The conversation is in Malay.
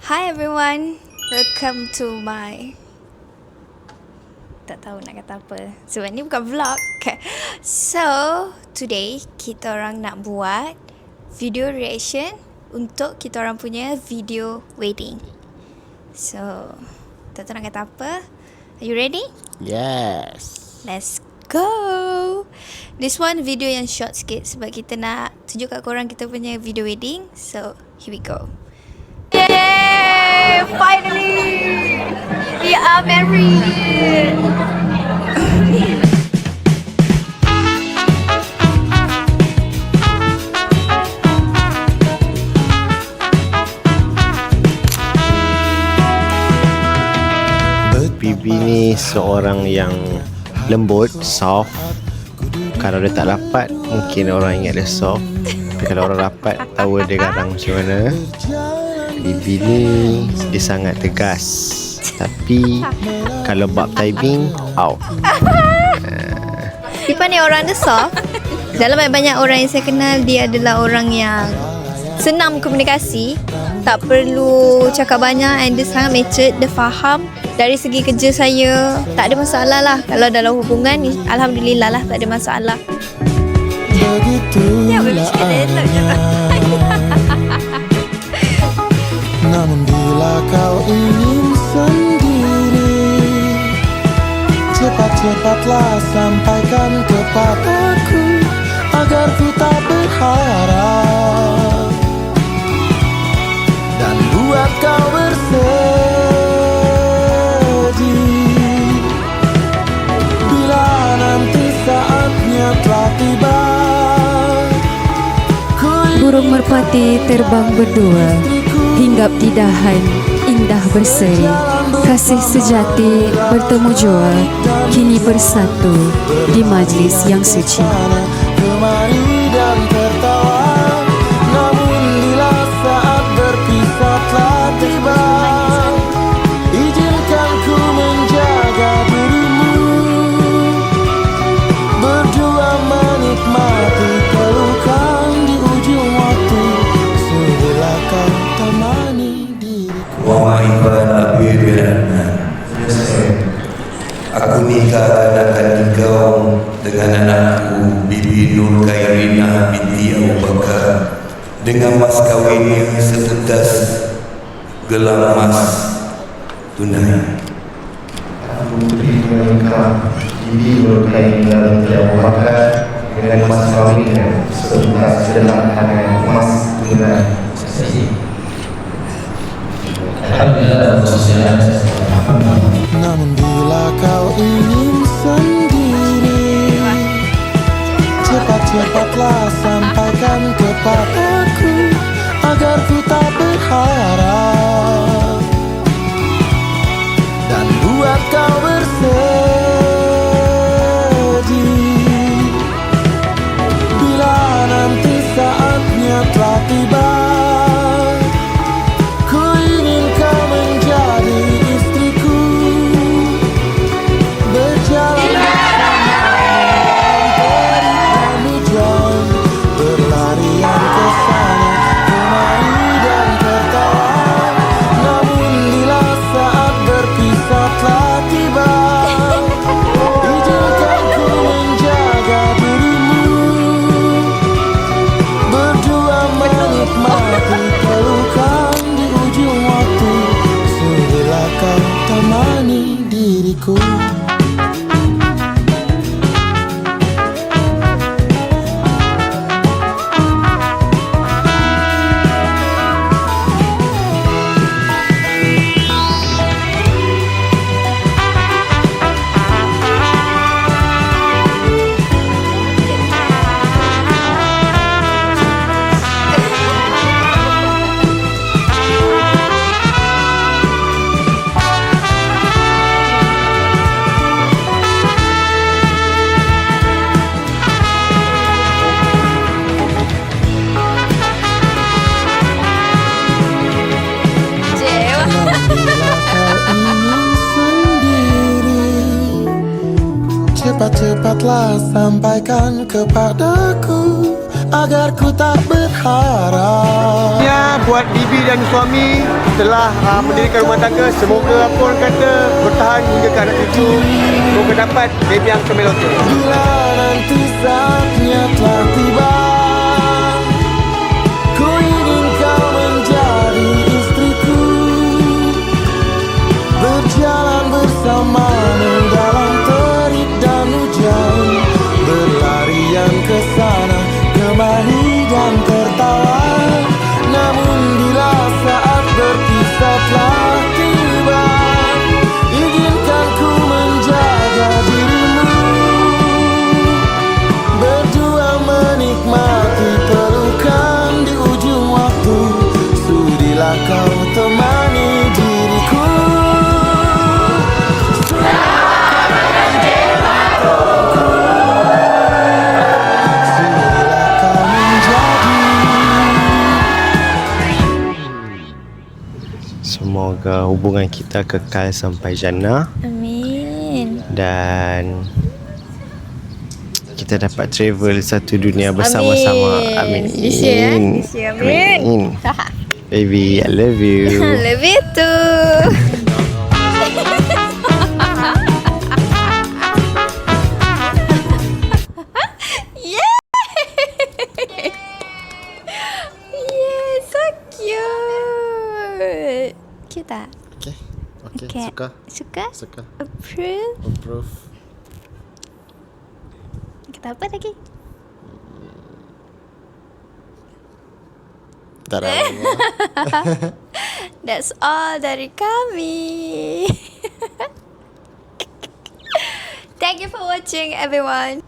Hi everyone, welcome to my... Tak tahu nak kata apa sebab ni bukan vlog. So, today kita orang nak buat video reaction untuk kita orang punya video wedding. So, tak tahu nak kata apa. Are you ready? Yes. Let's go. This one video yang short sikit sebab kita nak tunjuk kat korang kita punya video wedding. So, here we go. Yay! Finally! We are married! Bibi ni seorang yang lembut, soft. Kalau dia tak rapat, mungkin orang ingat dia soft. Tapi kalau orang rapat, tahu dia garang macam mana. Bibi ni dia sangat tegas. Tapi kalau bab timing, out. Siapa ni orang dia soft. Dalam banyak orang yang saya kenal, dia adalah orang yang senang komunikasi, tak perlu cakap banyak, and dia sangat matured, dia faham. Dari segi kerja saya, tak ada masalah lah. Kalau dalam hubungan, alhamdulillah lah, tak ada masalah. Ya, bercakap elok je. Namun bila kau ingin sendiri, cepat-cepatlah sampaikan kepadaku, agar ku tak berharap dan buat kau bersedih. Bila nanti saatnya telah tiba, burung merpati terbang berdua, hinggap di dahan indah berseri. Kasih sejati bertemu jua, kini bersatu di majlis yang suci. kemari dan tertawa. Namun bila saat berpisah telah tiba, izinkan ku menjaga dirimu, berdua menikmati pelukan di ujung waktu. Sudahlah kau temani diriku. Wahai Nabi, aku nikahkan engkau dengan anakku Bibi Nur Khairina binti Abu Bakar dengan mas kawinnya setetes gelang emas tunai. Aku beri menikah Bibi Nur Khairina binti Abu Bakar dengan mas kawinnya setetes gelang emas tunai. Namun bila kau ingin sendiri, cepat-cepatlah sampaikan kepadaku, agar ku tak berharap dan buat kau bersedih. Bila nanti saatnya telah tiba, temani diriku. Cepat-cepatlah sampaikan kepadaku, agar ku tak berharap. Ya, buat bibi dan suami telah mendirikan rumah tangga. Semoga apa orang kata bertahan hingga ke anak cucu. Semoga dapat baby yang kemelote. Bila nanti saatnya telah tiba, ku ingin kau menjadi istriku, berjalan bersamamu dalam terik dan hujan, berlarian ke sana kemari dan tertawa. Namun bila saat berpisah telah tiba, izinkan ku menjaga dirimu, berdua menikmati pelukan di ujung waktu. Sudilah kau temani diriku. Sudilah kau menjadi. Semoga hubungan kita kekal sampai jannah Amin. dan kita dapat travel satu dunia bersama-sama. Amin. This year, this year. Amin. Baby, I love you. Love you too. Yeah. Yeah, so cute. Cute tak? Okay. Okay. Suka? Suka. Approve? Approve. Kita apa lagi? Tak ada. That's all dari kami. Thank you for watching, everyone.